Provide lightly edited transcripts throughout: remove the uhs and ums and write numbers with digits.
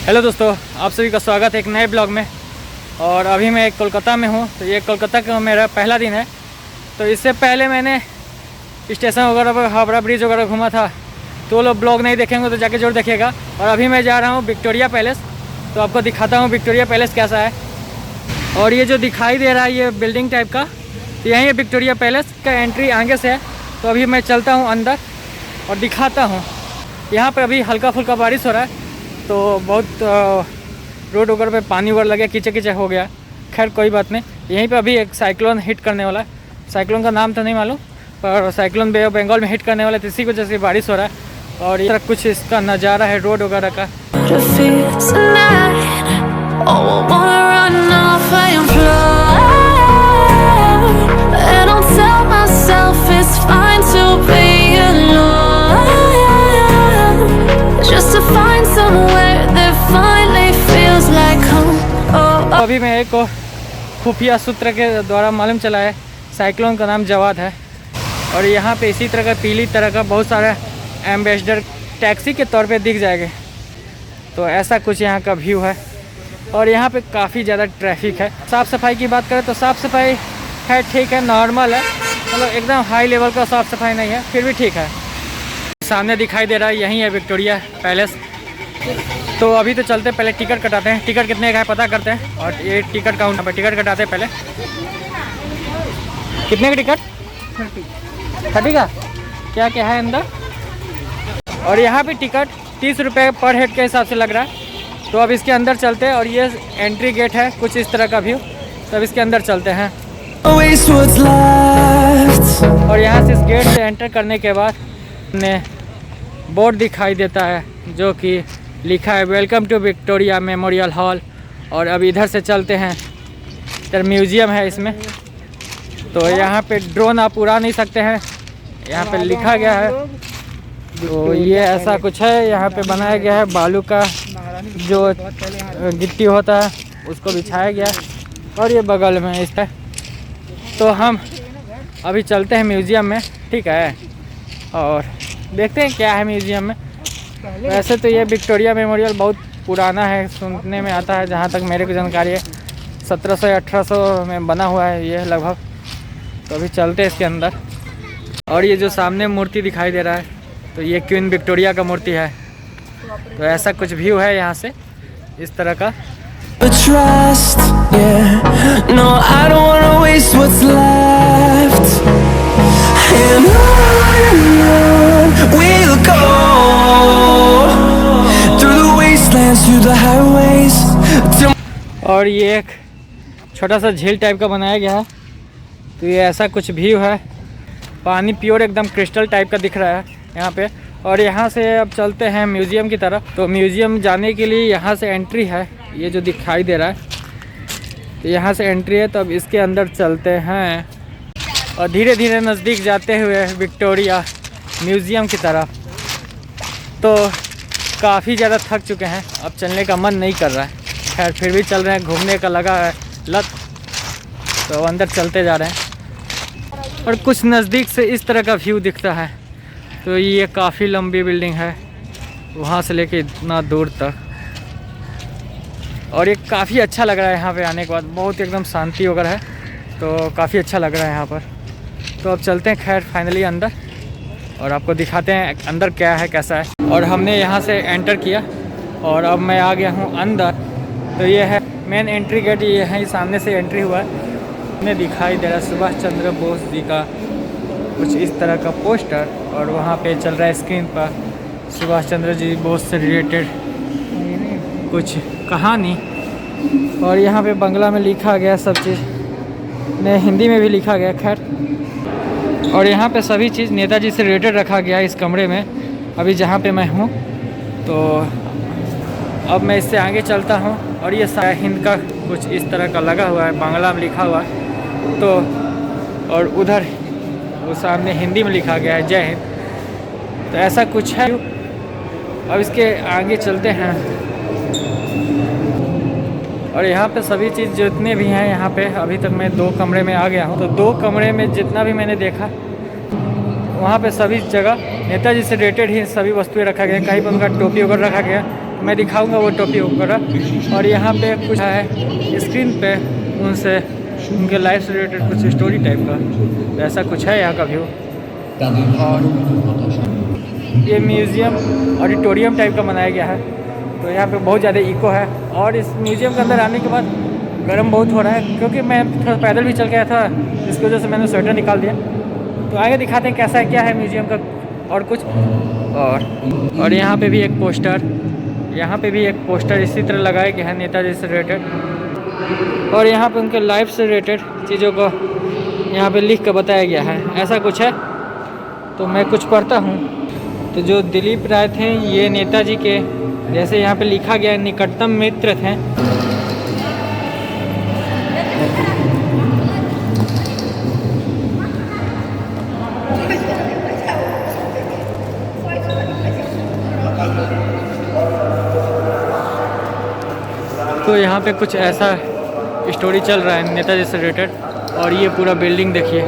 Hello दोस्तों, आप सभी का स्वागत है एक नए ब्लॉग में। और अभी मैं कोलकाता में हूँ। तो ये कोलकाता का मेरा पहला दिन है। तो इससे पहले मैंने स्टेशन वगैरह पर हावड़ा ब्रिज वगैरह घूमा था। तो लोग ब्लॉग नहीं देखेंगे तो जाके जरूर देखिएगा। और अभी मैं जा रहा हूँ विक्टोरिया पैलेस। तो आपको दिखाता हूँ विक्टोरिया पैलेस कैसा है। और ये जो दिखाई दे रहा है ये बिल्डिंग टाइप का, तो यहीं है विक्टोरिया पैलेस का एंट्री आगे से है। तो अभी मैं चलता हूँ अंदर और दिखाता हूँ। यहाँ पर अभी हल्का फुल्का बारिश हो रहा है, तो बहुत रोड वगैरह पे पानी वगैरह लगे, कीचड़ कीचड़ हो गया। खैर कोई बात नहीं। यहीं पे अभी एक साइक्लोन हिट करने वाला है। साइक्लोन का नाम तो नहीं मालूम, पर साइक्लोन बे ऑफ बंगाल में हिट करने वाला है। तो इसी वजह से बारिश हो रहा है। और ये कुछ इसका नज़ारा है रोड वगैरह का। अभी मैं एक खुफिया सूत्र के द्वारा मालूम चला है साइक्लोन का नाम जवाद है। और यहाँ पे इसी तरह का पीली तरह का बहुत सारे एम्बेसडर टैक्सी के तौर पे दिख जाएंगे। तो ऐसा कुछ यहाँ का व्यू है। और यहाँ पे काफ़ी ज़्यादा ट्रैफिक है। साफ़ सफाई की बात करें तो साफ़ सफाई है, ठीक है, नॉर्मल है, मतलब एकदम हाई लेवल का साफ़ सफाई नहीं है, फिर भी ठीक है। सामने दिखाई दे रहा है यहीं है विक्टोरिया पैलेस। तो अभी तो चलते, पहले टिकट कटाते हैं। टिकट कितने का है पता करते हैं। और ये टिकट काउंटर पर टिकट कटाते हैं पहले। कितने का टिकट? 30 का। क्या क्या है अंदर? और यहाँ पे टिकट 30 रुपये पर हेड के हिसाब से लग रहा है। तो अब इसके अंदर चलते हैं। और ये एंट्री गेट है, कुछ इस तरह का व्यू। तो अब इसके अंदर चलते हैं। और यहाँ से इस गेट से एंटर करने के बाद ने बोर्ड दिखाई देता है जो कि लिखा है welcome to Victoria Memorial Hall. और अब इधर से चलते हैं, इधर म्यूज़ियम है इसमें। तो यहाँ पे ड्रोन आप उड़ा नहीं सकते हैं, यहाँ पे लिखा गया है। तो ये ऐसा कुछ है, यहाँ पे बनाया गया है बालू का जो गिट्टी होता है उसको बिछाया गया। और ये बगल में इस पर। तो हम अभी चलते हैं म्यूज़ियम में, ठीक है। और देखते हैं क्या है म्यूज़ियम में। वैसे तो ये विक्टोरिया मेमोरियल बहुत पुराना है, सुनने में आता है, जहाँ तक मेरे को जानकारी है 1700 या 1800 में बना हुआ है ये लगभग। तो अभी चलते हैं इसके अंदर। और ये जो सामने मूर्ति दिखाई दे रहा है, तो ये क्वीन विक्टोरिया का मूर्ति है। तो ऐसा कुछ व्यू है यहाँ से इस तरह का। और ये एक छोटा सा झील टाइप का बनाया गया है। तो ये ऐसा कुछ व्यू है। पानी प्योर एकदम क्रिस्टल टाइप का दिख रहा है यहाँ पे। और यहाँ से अब चलते हैं म्यूज़ियम की तरफ। तो म्यूज़ियम जाने के लिए यहाँ से एंट्री है, ये जो दिखाई दे रहा है। तो यहाँ से एंट्री है, तो अब इसके अंदर चलते हैं। और धीरे धीरे नज़दीक जाते हुए विक्टोरिया म्यूज़ियम की तरफ। तो काफ़ी ज़्यादा थक चुके हैं, अब चलने का मन नहीं कर रहा है। खैर फिर भी चल रहे हैं, घूमने का लगा है लत। तो अंदर चलते जा रहे हैं। और कुछ नज़दीक से इस तरह का व्यू दिखता है। तो ये काफ़ी लंबी बिल्डिंग है, वहाँ से लेके इतना दूर तक। और ये काफ़ी अच्छा लग रहा है यहाँ पे आने के बाद, बहुत एकदम शांति वगैरह है। तो काफ़ी अच्छा लग रहा है यहाँ पर। तो अब चलते हैं खैर फाइनली अंदर, और आपको दिखाते हैं अंदर क्या है कैसा है। और हमने यहाँ से एंटर किया और अब मैं आ गया हूँ अंदर। तो ये है मेन एंट्री गेट, ये है सामने से एंट्री हुआ है। हमें दिखाई दे रहा है सुभाष चंद्र बोस जी का कुछ इस तरह का पोस्टर। और वहाँ पे चल रहा है स्क्रीन पर सुभाष चंद्र जी बोस से रिलेटेड कुछ कहानी। और यहाँ पे बंगला में लिखा गया सब चीज़, ने हिंदी में भी लिखा गया। खैर और यहाँ पे सभी चीज़ नेताजी से रिलेटेड रखा गया है इस कमरे में, अभी जहाँ पे मैं हूँ। तो अब मैं इससे आगे चलता हूँ। और ये हिंद का कुछ इस तरह का लगा हुआ है, बांग्ला में लिखा हुआ है। तो और उधर वो सामने हिंदी में लिखा गया है जय हिंद। तो ऐसा कुछ है। अब इसके आगे चलते हैं। और यहाँ पे सभी चीज़ जितने भी हैं यहाँ पे, अभी तक मैं 2 कमरे में आ गया हूँ। तो 2 कमरे में जितना भी मैंने देखा वहाँ पे सभी जगह नेताजी से रिलेटेड ही सभी वस्तुएं रखा गया। कहीं पर उनका टोपी वगैरह रखा गया, मैं दिखाऊंगा वो टोपी वगैरह। और यहाँ पे कुछ है स्क्रीन पे उनसे उनके लाइफ से रिलेटेड कुछ स्टोरी टाइप का, तो ऐसा कुछ है यहाँ का व्यू। और ये म्यूज़ियम ऑडिटोरियम टाइप का बनाया गया है, तो यहाँ पे बहुत ज़्यादा इको है। और इस म्यूज़ियम के अंदर आने के बाद गर्म बहुत हो रहा है, क्योंकि मैं थोड़ा पैदल भी चल गया था, जिसकी वजह से मैंने स्वेटर निकाल दिया। तो आगे दिखाते हैं कैसा है क्या है म्यूज़ियम का और कुछ। और यहाँ पे भी एक पोस्टर, यहाँ पे भी एक पोस्टर इसी तरह लगाया गया है नेताजी से रिलेटेड। और यहाँ पे उनके लाइफ से रिलेटेड चीज़ों को यहाँ पे लिख कर बताया गया है, ऐसा कुछ है। तो मैं कुछ पढ़ता हूँ। तो जो दिलीप राय थे ये नेताजी के, जैसे यहाँ पे लिखा गया, निकटतम मित्र थे। तो यहाँ पे कुछ ऐसा स्टोरी चल रहा है नेताजी से रिलेटेड। और ये पूरा बिल्डिंग देखिए,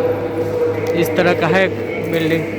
इस तरह का है बिल्डिंग।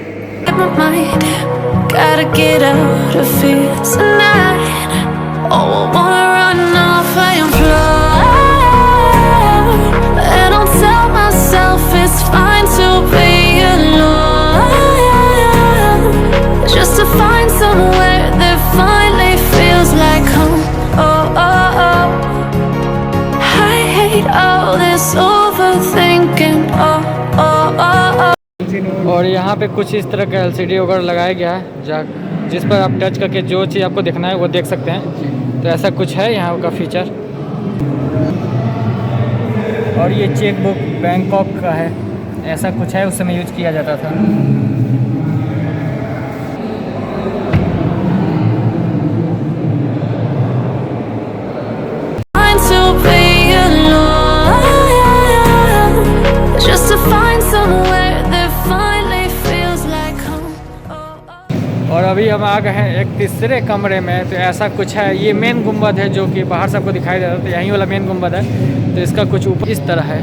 और यहाँ पे कुछ इस तरह का LCD वगैरह लगाया गया है, जिस पर आप टच करके जो चीज़ आपको देखना है वो देख सकते हैं। तो ऐसा कुछ है यहाँ का फीचर। और ये चेक बुक बैंकॉक का है, ऐसा कुछ है, उस समय यूज किया जाता था। और अभी हम आ गए हैं एक तीसरे कमरे में। तो ऐसा कुछ है, ये मेन गुंबद है जो कि बाहर सबको दिखाई दे रहा है। तो यहीं वाला मेन गुंबद है। तो इसका कुछ ऊपर इस तरह है।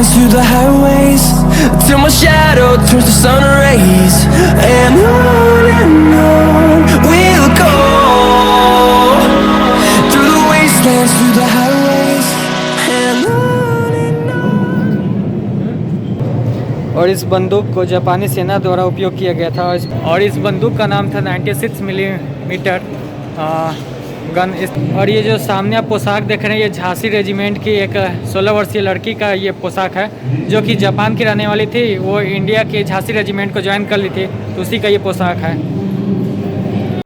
Through the highways till my shadow turns to sun rays, and on we'll go through the wastelands, through the highways, and on. और इस बंदूक को जापानी सेना द्वारा उपयोग किया गया था। और इस बंदूक का नाम था 96 मिलीमीटर गन। और ये जो सामने आप पोशाक देख रहे हैं, ये झांसी रेजिमेंट की एक 16 वर्षीय लड़की का ये पोशाक है, जो कि जापान की रहने वाली थी। वो इंडिया के झांसी रेजिमेंट को ज्वाइन कर ली थी, तो उसी का ये पोशाक है।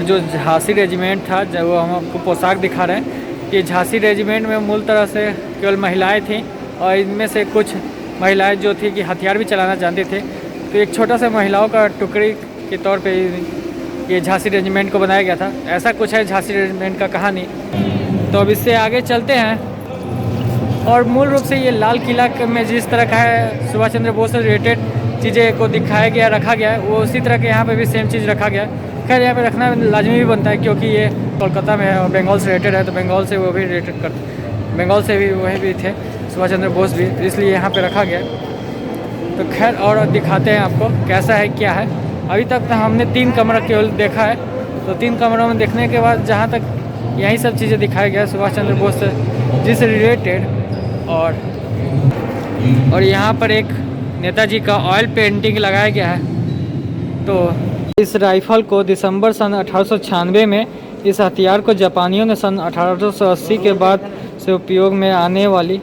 जो झांसी रेजिमेंट था, जब वो हम आपको पोशाक दिखा रहे हैं, ये झांसी रेजिमेंट में मूल तरह से केवल महिलाएँ थीं। और इनमें से कुछ महिलाएँ जो थी कि हथियार भी चलाना जानती थी। तो एक छोटा सा महिलाओं का टुकड़ी के तौर पर ये झांसी रेजिमेंट को बनाया गया था। ऐसा कुछ है झांसी रेजिमेंट का कहानी। तो अब इससे आगे चलते हैं। और मूल रूप से ये लाल किला में जिस तरह का है सुभाष चंद्र बोस से रिलेटेड चीज़ें को दिखाया गया, रखा गया है, वो उसी तरह के यहाँ पे भी सेम चीज़ रखा गया है। खैर यहाँ पे रखना लाजमी भी बनता है, क्योंकि ये कोलकाता में है और बंगाल से रिलेटेड है। तो बंगाल से वो भी रिलेटेड बंगाल से भी वही भी थे सुभाष चंद्र बोस भी, तो इसलिए यहाँ पर रखा गया। तो खैर और दिखाते हैं आपको कैसा है क्या है। अभी तक तो हमने 3 कमरा केवल देखा है। तो 3 कमरों में देखने के बाद जहाँ तक यही सब चीज़ें दिखाई गया सुभाष चंद्र बोस से जिससे रिलेटेड। और यहाँ पर एक नेताजी का ऑयल पेंटिंग लगाया गया है। तो इस राइफ़ल को दिसंबर सन 1896 में, इस हथियार को जापानियों ने सन 1880 के बाद से उपयोग में आने वाली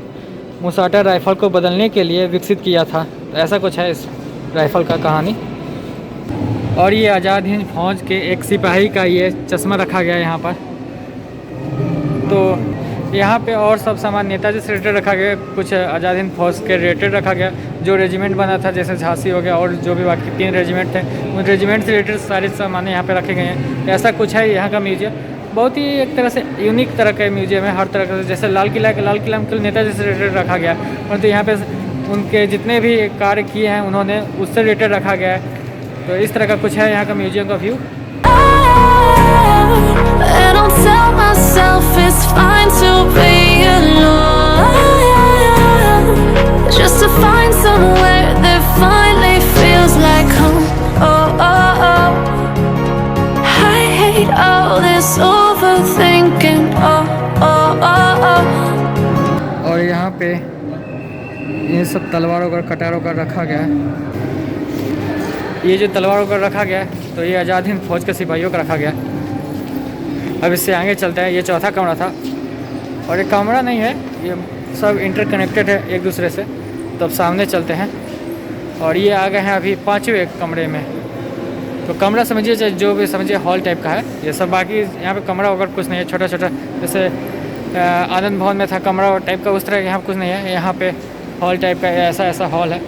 मुसाटा राइफ़ल को बदलने के लिए विकसित किया था। तो ऐसा कुछ है इस राइफ़ल का कहानी। और ये आज़ाद हिंद फौज के एक सिपाही का ये चश्मा रखा गया है यहाँ पर। तो यहाँ पे और सब सामान नेताजी से रिलेटेड रखा गया, कुछ आज़ाद हिंद फौज के रिलेटेड रखा गया, जो रेजिमेंट बना था, जैसे झांसी हो गया और जो भी बाकी 3 रेजिमेंट थे, उन रेजिमेंट से रिलेटेड सारे सामान यहाँ पे रखे गए हैं। ऐसा कुछ है यहाँ का म्यूजियम। बहुत ही एक तरह से यूनिक तरह का म्यूजियम है। हर तरह का, जैसे लाल किला के नेताजी से रिलेटेड रखा गया, परंतु यहाँ पे उनके जितने भी कार्य किए हैं उन्होंने उससे रिलेटेड रखा गया है। तो इस तरह का कुछ है यहाँ का म्यूजियम का व्यू। और यहाँ पे ये सब तलवारों का कटारों का रखा गया है। ये जो तलवारों का रखा गया है तो ये आज़ाद हिंद फौज के सिपाहियों का रखा गया। अब इससे आगे चलते हैं। ये चौथा कमरा था और ये कमरा नहीं है, ये सब इंटरकनेक्टेड है एक दूसरे से। तो अब सामने चलते हैं और ये आ गए हैं अभी 5वें कमरे में। तो कमरा समझिए चाहे जो भी समझिए हॉल टाइप का है ये सब। बाकी यहाँ पे कमरा वगैरह कुछ नहीं है, छोटा छोटा जैसे आनंद भवन में था कमरा टाइप का, उस तरह यहाँ कुछ नहीं है। यहाँ पे हॉल टाइप का ऐसा हॉल है।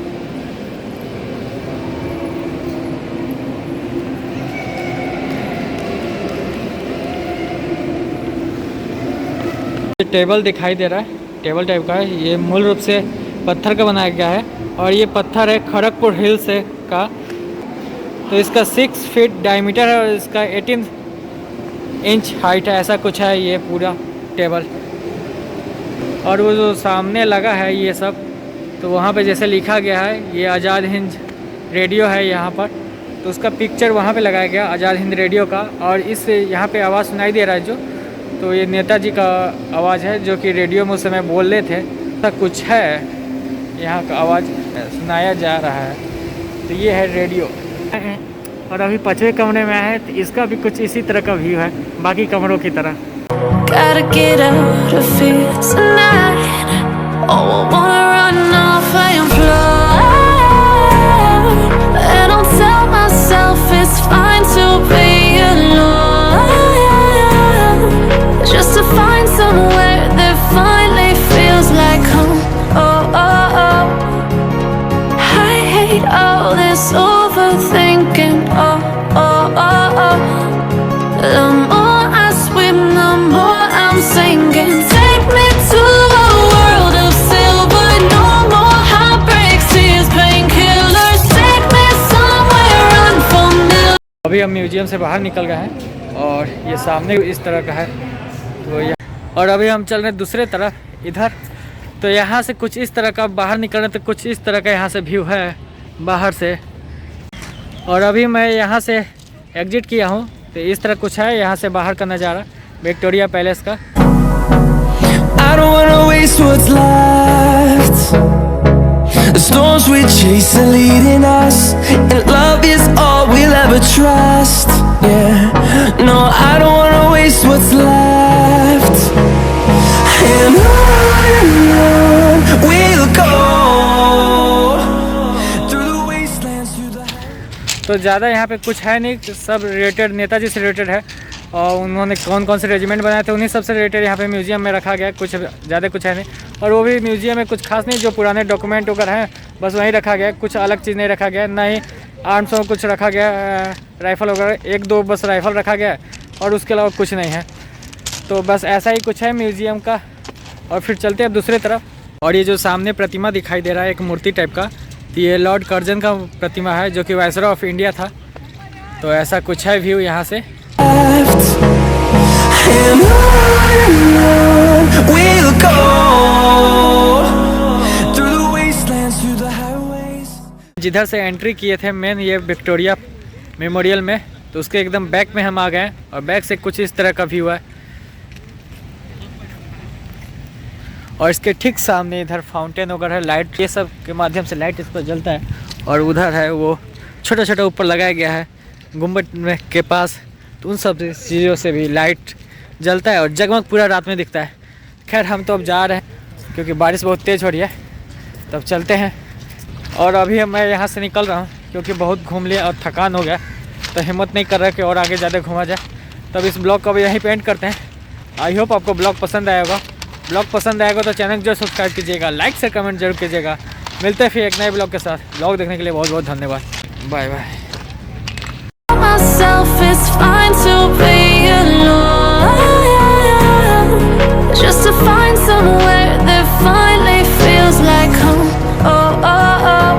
टेबल दिखाई दे रहा है, टेबल टाइप का है। ये मूल रूप से पत्थर का बनाया गया है और ये पत्थर है खड़गपुर हिल से का। तो इसका 6 फीट डायमीटर है और इसका 18 इंच हाइट है, ऐसा कुछ है ये पूरा टेबल। और वो जो सामने लगा है ये सब, तो वहाँ पे जैसे लिखा गया है ये आज़ाद हिंद रेडियो है यहाँ पर, तो उसका पिक्चर वहाँ पे लगाया गया आज़ाद हिंद रेडियो का। और इस यहाँ पे आवाज़ सुनाई दे रहा है जो, तो ये नेताजी का आवाज़ है जो कि रेडियो में उस समय बोल रहे थे। ऐसा कुछ है यहाँ का आवाज़ सुनाया जा रहा है। तो ये है रेडियो। और अभी 5वें कमरे में आए तो इसका भी कुछ इसी तरह का व्यू है बाकी कमरों की तरह। Just to find somewhere that finally feels like home. Oh, oh, oh. I hate all this overthinking. Oh, oh, oh, oh. The more I swim, the more I'm sinking. Take me to a world of silver. No more heartbreaks, tears, painkillers. Take me somewhere unfamiliar. अभी हम museum से बाहर निकल गए हैं और ये सामने इस तरह का है। तो और अभी हम चल रहे हैं दूसरे तरफ इधर। तो यहाँ से कुछ इस तरह का बाहर निकलने तो कुछ इस तरह का यहाँ से व्यू है बाहर से। और अभी मैं यहाँ से एग्जिट किया हूँ तो इस तरह कुछ है यहाँ से बाहर का नज़ारा विक्टोरिया पैलेस का। I don't wanna waste what's left. The storms we chase are leading us, and love is all we'll ever trust. Yeah, no, I don't wanna waste what's left. And on we'll go through the wastelands, through the. तो ज़्यादा यहाँ पे कुछ है नहीं, सब related Netaji से related है और उन्होंने कौन कौन से रेजिमेंट बनाए थे उन्हीं सबसे रिलेटेड यहाँ पे म्यूजियम में रखा गया। कुछ ज़्यादा कुछ है नहीं और वो भी म्यूजियम में कुछ खास नहीं, जो पुराने डॉक्यूमेंट वगैरह हैं बस वहीं रखा गया। कुछ अलग चीज़ नहीं रखा गया, ना ही आर्म्स में कुछ रखा गया, राइफ़ल वगैरह 1-2 बस राइफ़ल रखा गया और उसके अलावा कुछ नहीं है। तो बस ऐसा ही कुछ है म्यूजियम का। और फिर चलते हैं अब दूसरी तरफ। और ये जो सामने प्रतिमा दिखाई दे रहा है एक मूर्ति टाइप का, तो ये लॉर्ड कर्जन का प्रतिमा है जो कि वायसरॉय ऑफ इंडिया था। तो ऐसा कुछ है व्यू यहाँ से। जिधर से एंट्री किए थे मेन ये विक्टोरिया मेमोरियल में, तो उसके एकदम बैक में हम आ गए और बैक से कुछ इस तरह का व्यू है। और इसके ठीक सामने इधर फाउंटेन वगैरह है, लाइट ये सब के माध्यम से लाइट इस पर जलता है। और उधर है वो छोटा छोटा ऊपर लगाया गया है गुम्बद में के पास, तो उन सब चीज़ों से भी लाइट जलता है और जगमग पूरा रात में दिखता है। खैर हम तो अब जा रहे हैं क्योंकि बारिश बहुत तेज़ हो रही है, तब चलते हैं। और अभी मैं यहाँ से निकल रहा हूँ क्योंकि बहुत घूम लिया और थकान हो गया, तो हिम्मत नहीं कर रहा कि और आगे ज़्यादा घूमा जाए। तब इस ब्लॉग को अब यहीं पे एंड करते हैं। आई होप आपको ब्लॉग पसंद आएगा। ब्लॉग पसंद आएगा तो चैनल जो सब्सक्राइब कीजिएगा, लाइक से कमेंट जरूर कीजिएगा। मिलते हैं फिर एक नए ब्लॉग के साथ। ब्लॉग देखने के लिए बहुत बहुत धन्यवाद। Bye bye. somewhere that finally feels like home. Oh, oh, oh.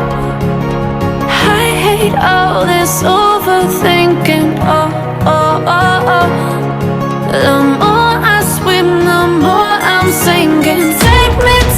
I hate all this overthinking. Oh.